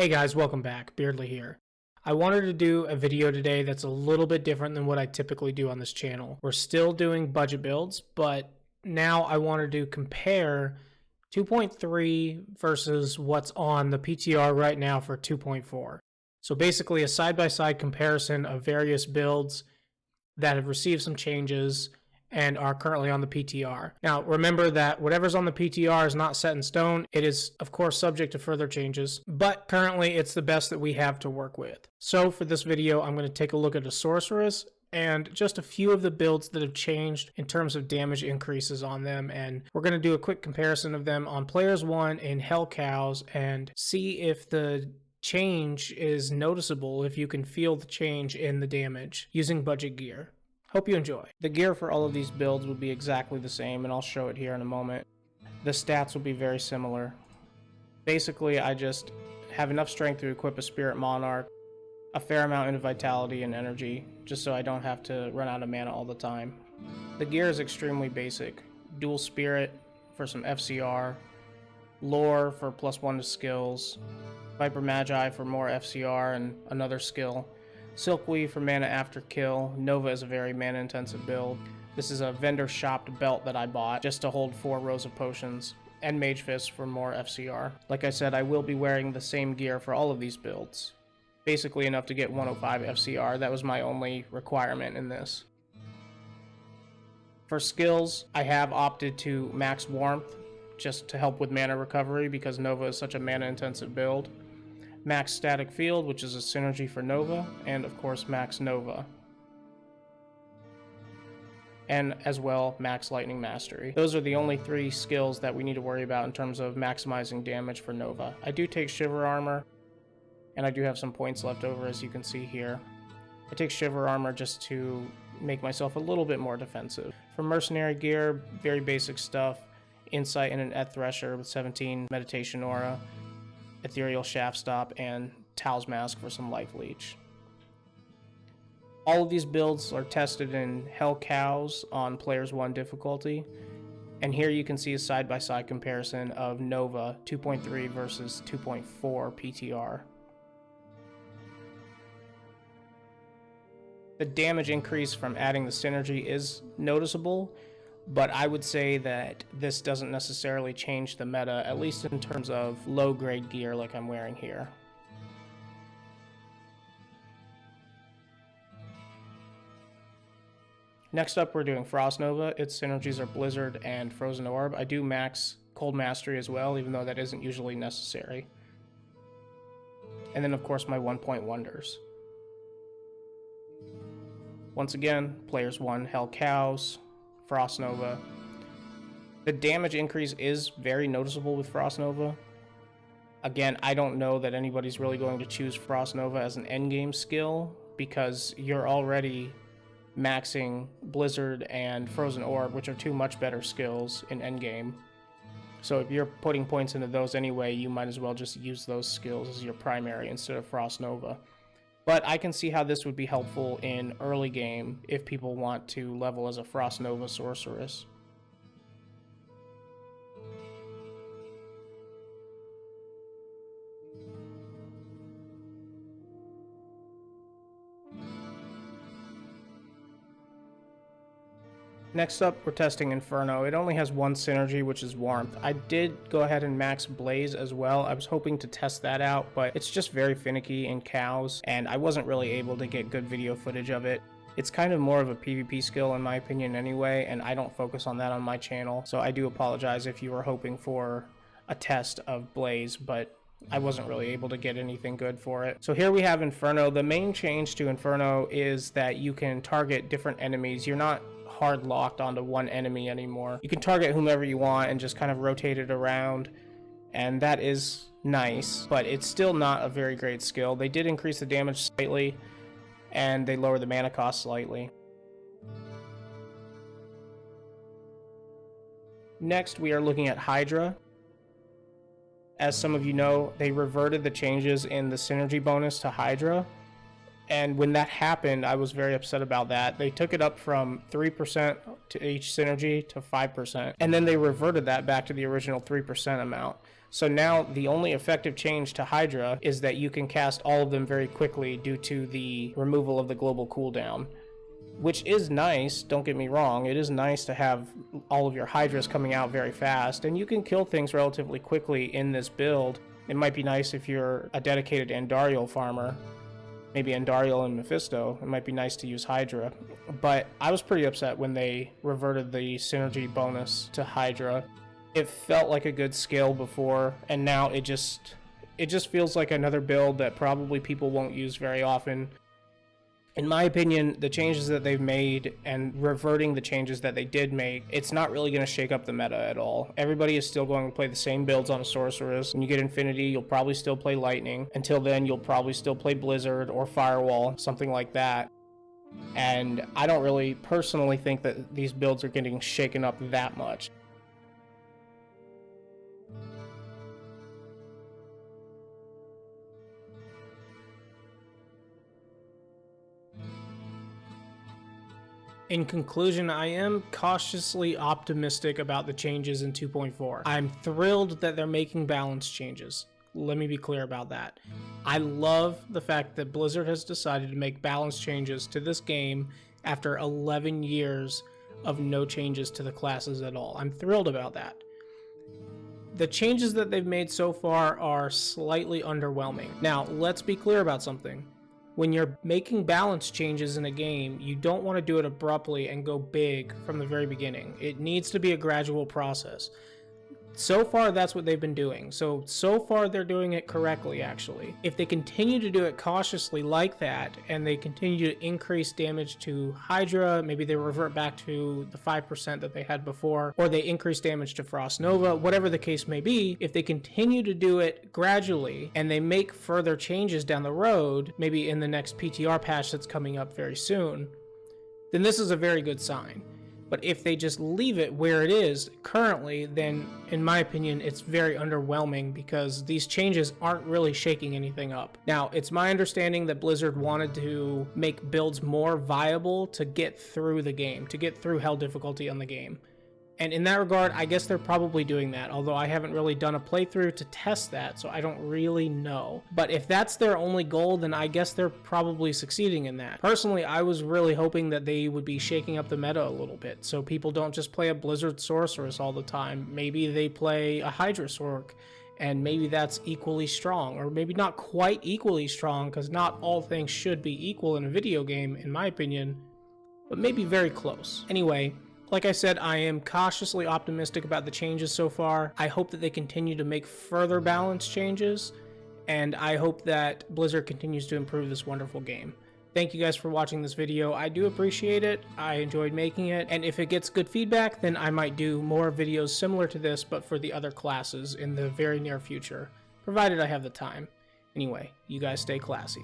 Hey guys, welcome back. Beardly here. I wanted to do a video today that's a little bit different than what I typically do on this channel. We're still doing budget builds, but now I wanted to compare 2.3 versus what's on the PTR right now for 2.4. So basically a side-by-side comparison of various builds that have received some changes and are currently on the PTR. Now, remember that whatever's on the PTR is not set in stone. It is, of course, subject to further changes, but currently it's the best that we have to work with. So for this video, I'm going to take a look at a Sorceress and just a few of the builds that have changed in terms of damage increases on them, and we're going to do a quick comparison of them on Players 1 in Hell Cows and see if the change is noticeable, if you can feel the change in the damage using budget gear. Hope you enjoy. The gear for all of these builds will be exactly the same, and I'll show it here in a moment. The stats will be very similar. Basically, I just have enough strength to equip a Spirit Monarch, a fair amount into Vitality and Energy, just so I don't have to run out of mana all the time. The gear is extremely basic. Dual Spirit for some FCR, Lore for +1 to skills, Viper Magi for more FCR and another skill, Silkweave for mana after kill. Nova is a very mana intensive build. This is a vendor shopped belt that I bought just to hold 4 rows of potions, and Mage Fist for more FCR. Like I said, I will be wearing the same gear for all of these builds. Basically enough to get 105 FCR. That was my only requirement in this. For skills, I have opted to max Warmth just to help with mana recovery because Nova is such a mana intensive build. Max Static Field, which is a synergy for Nova, and of course Max Nova. And as well, Max Lightning Mastery. Those are the only 3 skills that we need to worry about in terms of maximizing damage for Nova. I do take Shiver Armor, and I do have some points left over, as you can see here. I take Shiver Armor just to make myself a little bit more defensive. For Mercenary Gear, very basic stuff. Insight and an Et Thresher with 17 Meditation Aura, Ethereal Shaft Stop, and Tal's Mask for some Life Leech. All of these builds are tested in Hell Cows on Players 1 difficulty, and here you can see a side-by-side comparison of Nova 2.3 versus 2.4 PTR. The damage increase from adding the synergy is noticeable, but I would say that this doesn't necessarily change the meta, at least in terms of low-grade gear like I'm wearing here. Next up, we're doing Frost Nova. Its synergies are Blizzard and Frozen Orb. I do max Cold Mastery as well, even though that isn't usually necessary. And then, of course, my 1-point wonders. Once again, Players 1, Hell Cows, Frost Nova. The damage increase is very noticeable with Frost Nova. Again, I don't know that anybody's really going to choose Frost Nova as an endgame skill because you're already maxing Blizzard and Frozen Orb, which are 2 much better skills in endgame. So if you're putting points into those anyway, you might as well just use those skills as your primary instead of Frost Nova. But I can see how this would be helpful in early game if people want to level as a Frost Nova Sorceress. Next up, we're testing Inferno. It only has 1 synergy, which is Warmth. I did go ahead and max Blaze as well. I was hoping to test that out, but it's just very finicky in cows, and I wasn't really able to get good video footage of it. It's kind of more of a PvP skill in my opinion anyway, and I don't focus on that on my channel, so I do apologize if you were hoping for a test of Blaze, but I wasn't really able to get anything good for it. So here we have Inferno. The main change to Inferno is that you can target different enemies. You're not hard locked onto one enemy anymore. You can target whomever you want and just kind of rotate it around, and that is nice, but it's still not a very great skill. They did increase the damage slightly, and they lower the mana cost slightly. Next, we are looking at Hydra. As some of you know, they reverted the changes in the synergy bonus to Hydra. And when that happened, I was very upset about that. They took it up from 3% to each synergy to 5%. And then they reverted that back to the original 3% amount. So now the only effective change to Hydra is that you can cast all of them very quickly due to the removal of the global cooldown, which is nice, don't get me wrong. It is nice to have all of your Hydras coming out very fast, and you can kill things relatively quickly in this build. It might be nice if you're a dedicated Andariel farmer, maybe Andariel and Mephisto. It might be nice to use Hydra, but I was pretty upset when they reverted the synergy bonus to Hydra. It felt like a good skill before, and now it just feels like another build that probably people won't use very often. In my opinion, the changes that they've made and reverting the changes that they did make, it's not really going to shake up the meta at all. Everybody is still going to play the same builds on a Sorceress. When you get Infinity, you'll probably still play Lightning. Until then, you'll probably still play Blizzard or Firewall, something like that. And I don't really personally think that these builds are getting shaken up that much. In conclusion, I am cautiously optimistic about the changes in 2.4. I'm thrilled that they're making balance changes. Let me be clear about that. I love the fact that Blizzard has decided to make balance changes to this game after 11 years of no changes to the classes at all. I'm thrilled about that. The changes that they've made so far are slightly underwhelming. Now, let's be clear about something. When you're making balance changes in a game, you don't want to do it abruptly and go big from the very beginning. It needs to be a gradual process. So far, that's what they've been doing. So far, they're doing it correctly, actually. If they continue to do it cautiously like that, and they continue to increase damage to Hydra, maybe they revert back to the 5% that they had before, or they increase damage to Frost Nova, whatever the case may be, if they continue to do it gradually, and they make further changes down the road, maybe in the next PTR patch that's coming up very soon, then this is a very good sign. But if they just leave it where it is currently, then in my opinion, it's very underwhelming because these changes aren't really shaking anything up. Now, it's my understanding that Blizzard wanted to make builds more viable to get through the game, to get through hell difficulty on the game. And in that regard, I guess they're probably doing that, although I haven't really done a playthrough to test that, so I don't really know. But if that's their only goal, then I guess they're probably succeeding in that. Personally, I was really hoping that they would be shaking up the meta a little bit, so people don't just play a Blizzard Sorceress all the time. Maybe they play a Hydra Sorc, and maybe that's equally strong, or maybe not quite equally strong, because not all things should be equal in a video game, in my opinion, but maybe very close. Anyway, like I said, I am cautiously optimistic about the changes so far. I hope that they continue to make further balance changes, and I hope that Blizzard continues to improve this wonderful game. Thank you guys for watching this video. I do appreciate it. I enjoyed making it, and if it gets good feedback, then I might do more videos similar to this, but for the other classes in the very near future, provided I have the time. Anyway, you guys stay classy.